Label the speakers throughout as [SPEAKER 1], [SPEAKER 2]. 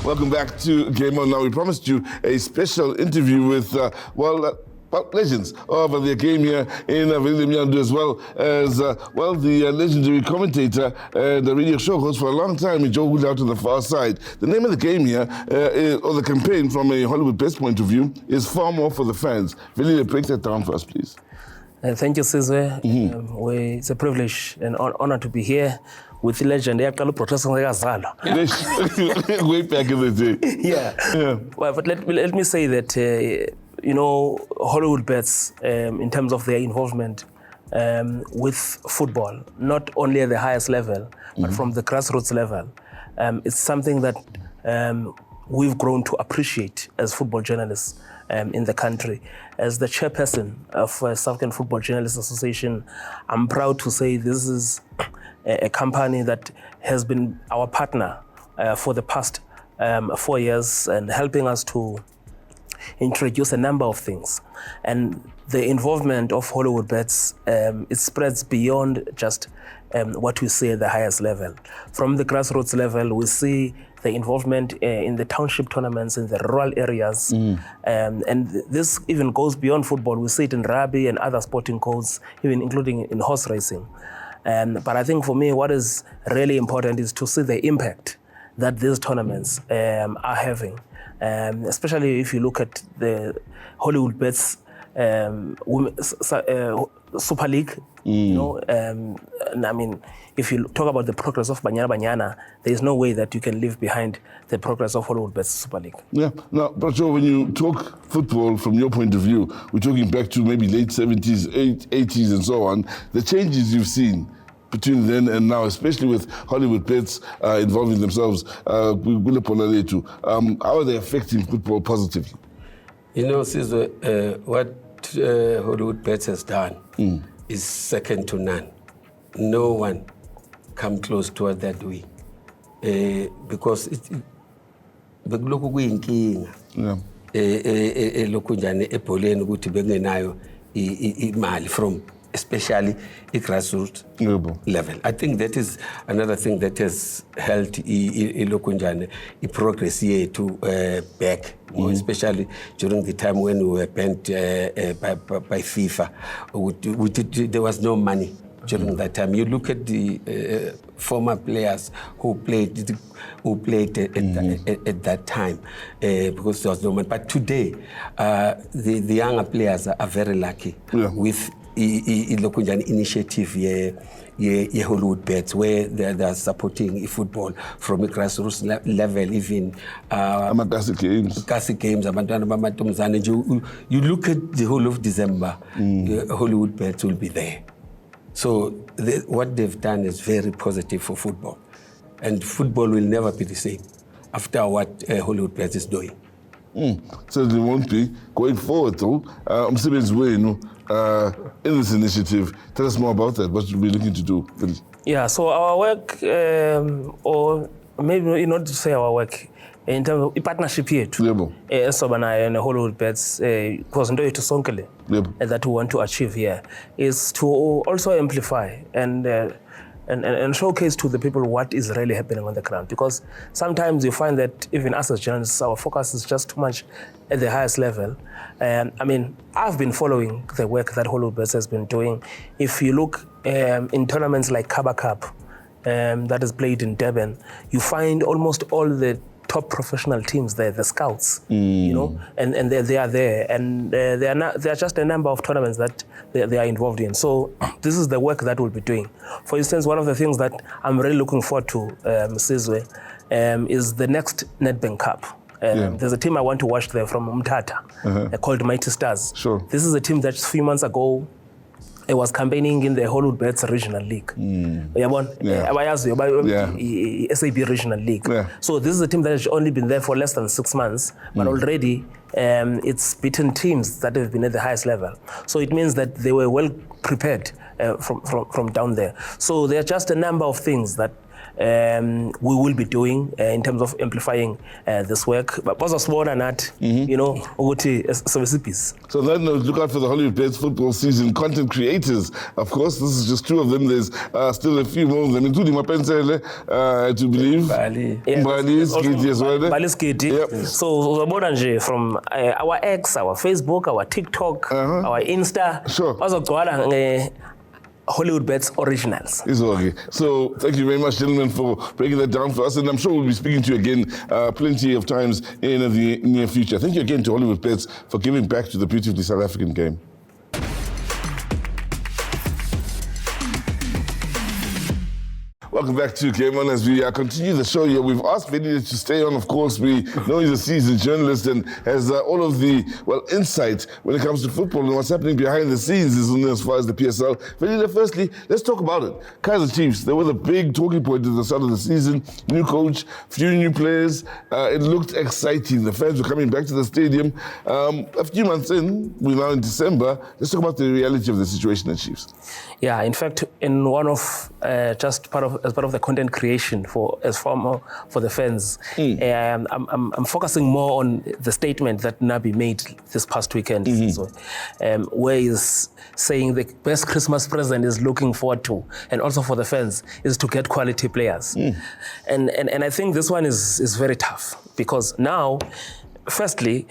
[SPEAKER 1] Welcome back to Game On. Now, we promised you a special interview with, legends of the game here in Velile Mnyandu, as well as, the legendary commentator and the radio show host for a long time, Joe Hudla, out to the far side. The name of the game here, or the campaign from a Hollywoodbets point of view, is Far More for the Fans. Velile, break that down for us, please.
[SPEAKER 2] Thank you, Sizwe. It's a privilege and honor to be here with the legend. Way back
[SPEAKER 1] in the day.
[SPEAKER 2] Yeah. Well, but let me say that, Hollywoodbets, in terms of their involvement with football, not only at the highest level, but from the grassroots level, it's something that we've grown to appreciate as football journalists in the country. As the chairperson of South African Football Journalists Association, I'm proud to say this is a company that has been our partner for the past 4 years and helping us to introduce a number of things. And the involvement of Hollywoodbets, it spreads beyond just what we see at the highest level. From the grassroots level, we see the involvement in the township tournaments in the rural areas. And this even goes beyond football. We see it in rugby and other sporting codes, even including in horse racing. But I think for me, what is really important is to see the impact that these tournaments are having. Especially if you look at the Hollywoodbets Super League, and I mean, if you talk about the progress of Banyana Banyana, there is no way that you can leave behind the progress of Hollywoodbets Super League. Yeah.
[SPEAKER 1] Now, but Joe, when you talk football from your point of view, we're talking back to maybe late 70s, 80s and so on, the changes you've seen between then and now, especially with Hollywoodbets involving themselves, how are they affecting football positively?
[SPEAKER 3] Caesar, what Hollywoodbets has done is second to none. No one come close to it that way. Because bekulokhu kuyinkinga. Lokhu njani ebholeni ukuthi bengenayo imali from especially the grassroots level. I think that is another thing that has helped the progress here to back, especially during the time when we were banned by FIFA. There was no money during that time. You look at the former players who played at that time because there was no money. But today, the younger players are very lucky with initiative Hollywoodbets, where they are supporting football from a grassroots level, even Kasi games. You look at the whole of December, Hollywoodbets will be there. So what they've done is very positive for football, and football will never be the same after what Hollywoodbets is doing.
[SPEAKER 1] So they won't be going forward though. In this initiative, tell us more about that. What you'll be looking to do?
[SPEAKER 2] Yeah, so our work, or maybe not to say our work, in terms of partnership here too. Sobana and Hollywoodbets, because to Sonkele, that we want to achieve here is to also amplify and showcase to the people what is really happening on the ground. Because sometimes you find that even us as journalists, our focus is just too much at the highest level. I mean, I've been following the work that Hollywoodbets has been doing. If you look in tournaments like Kaba Cup that is played in Durban, you find almost all the top professional teams there, the scouts, and they are there, and there are just a number of tournaments that they are involved in. So this is the work that we'll be doing. For instance, one of the things that I'm really looking forward to, Sizwe, is the next Nedbank Cup. There's a team I want to watch there from Umtata called Mighty Stars.
[SPEAKER 1] Sure.
[SPEAKER 2] This is a team that a few months ago it was campaigning in the Hollywoodbets Regional League. SAB Regional League. So this is a team that has only been there for less than 6 months, but already it's beaten teams that have been at the highest level. So it means that they were well prepared from down there. So there are just a number of things that we will be doing in terms of amplifying this work. But you know,
[SPEAKER 1] So then look out for the Hollywoodbets football season content creators. Of course, this is just 2 of them. There's still a few more of them, including Mapensele, to believe.
[SPEAKER 2] Bali
[SPEAKER 1] Skiti as well.
[SPEAKER 2] Bali Skiti.
[SPEAKER 1] Yep.
[SPEAKER 2] So from our X, our Facebook, our TikTok, our Insta.
[SPEAKER 1] Sure.
[SPEAKER 2] Hollywoodbets originals.
[SPEAKER 1] It's okay. So thank you very much, gentlemen, for breaking that down for us. And I'm sure we'll be speaking to you again plenty of times in the near future. Thank you again to Hollywoodbets for giving back to the beautifully South African game. Welcome back to Game On as we continue the show here. We've asked Velile to stay on, of course. We know he's a seasoned journalist and has all of the, insight when it comes to football and what's happening behind the scenes as far as the PSL. Velile, firstly, let's talk about it. Kaizer Chiefs, they were the big talking point at the start of the season. New coach, few new players. It looked exciting. The fans were coming back to the stadium. A few months in, we're now in December. Let's talk about the reality of the situation at Chiefs.
[SPEAKER 2] Yeah, in fact, in one of as part of the content creation for the fans, I'm focusing more on the statement that Nabi made this past weekend, where he's saying the best Christmas present is looking forward to, and also for the fans, is to get quality players. And I think this one is very tough because now, firstly,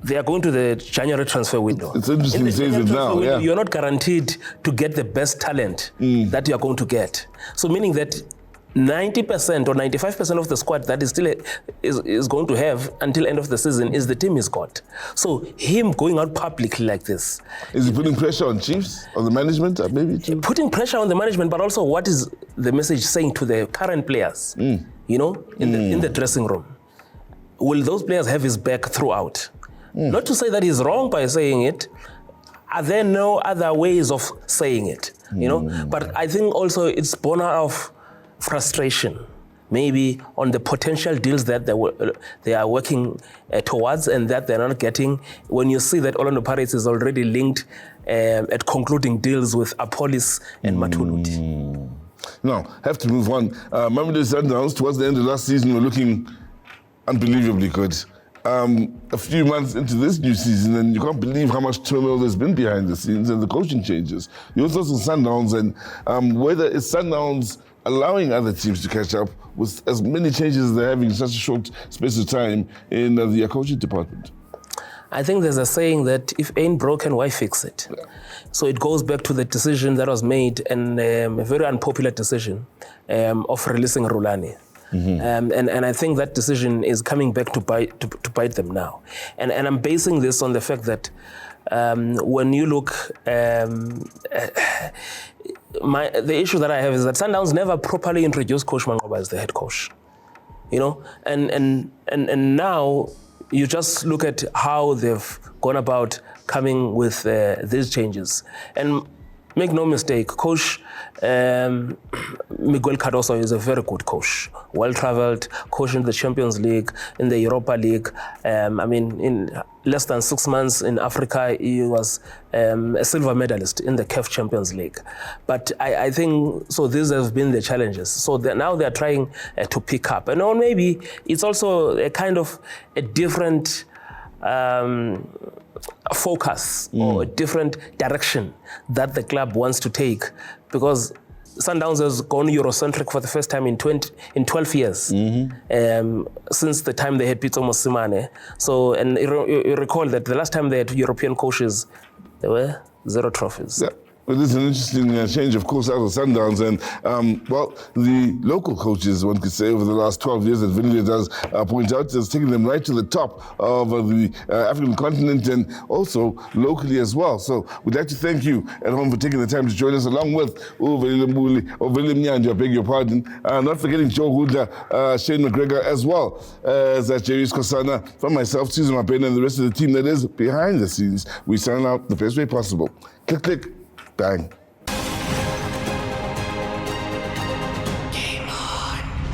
[SPEAKER 2] they are going to the January transfer window.
[SPEAKER 1] It's interesting to say it now,
[SPEAKER 2] window, you're not guaranteed to get the best talent that you're going to get. So meaning that 90% or 95% of the squad that is still is going to have until end of the season is the team he's got. So him going out publicly like this.
[SPEAKER 1] Is he putting pressure on Chiefs, on the management, maybe too?
[SPEAKER 2] Putting pressure on the management, but also what is the message saying to the current players, you know, in the dressing room? Will those players have his back throughout? Not to say that he's wrong by saying it. Are there no other ways of saying it? You know, but I think also it's born out of frustration, maybe on the potential deals that they are working towards and that they're not getting. When you see that Orlando Pirates is already linked at concluding deals with Apolis and Matuluti.
[SPEAKER 1] Now, have to move on. Mamelodi Sundowns, towards the end of last season, were looking unbelievably good. A few months into this new season, and you can't believe how much turmoil there's been behind the scenes and the coaching changes. You also saw Sundowns, and whether it's Sundowns allowing other teams to catch up with as many changes as they're having in such a short space of time in the coaching department.
[SPEAKER 2] I think there's a saying that if ain't broken, why fix it? Yeah. So it goes back to the decision that was made, and a very unpopular decision of releasing Rulani. And I think that decision is coming back to bite them now. And I'm basing this on the fact that when you look, the issue that I have is that Sundowns never properly introduced Coach Mangoba as the head coach. You know, and now you just look at how they've gone about coming with these changes. And make no mistake, Coach Miguel Cardoso is a very good coach, well-traveled, coach in the Champions League, in the Europa League. I mean, in less than 6 months in Africa, he was a silver medalist in the CAF Champions League. But I think, so these have been the challenges. So now they're trying to pick up. And or maybe it's also a kind of a different focus or a different direction that the club wants to take, because Sundowns has gone Eurocentric for the first time in 12 years, since the time they had Pitso Mosimane. So, and you recall that the last time they had European coaches, there were 0 trophies. Yeah.
[SPEAKER 1] Well, this is an interesting change, of course, out of Sundowns. And, the local coaches, one could say, over the last 12 years, that Velile does point out, has taken them right to the top of the African continent and also locally as well. So we'd like to thank you at home for taking the time to join us, along with Velile Mnyandu, I beg your pardon. Not forgetting Joe Hudla, Shane McGregor, as well as Jerry's Kosana, from myself, Susan Mapena, and the rest of the team that is behind the scenes. We sign out the best way possible. Click, click. Bang.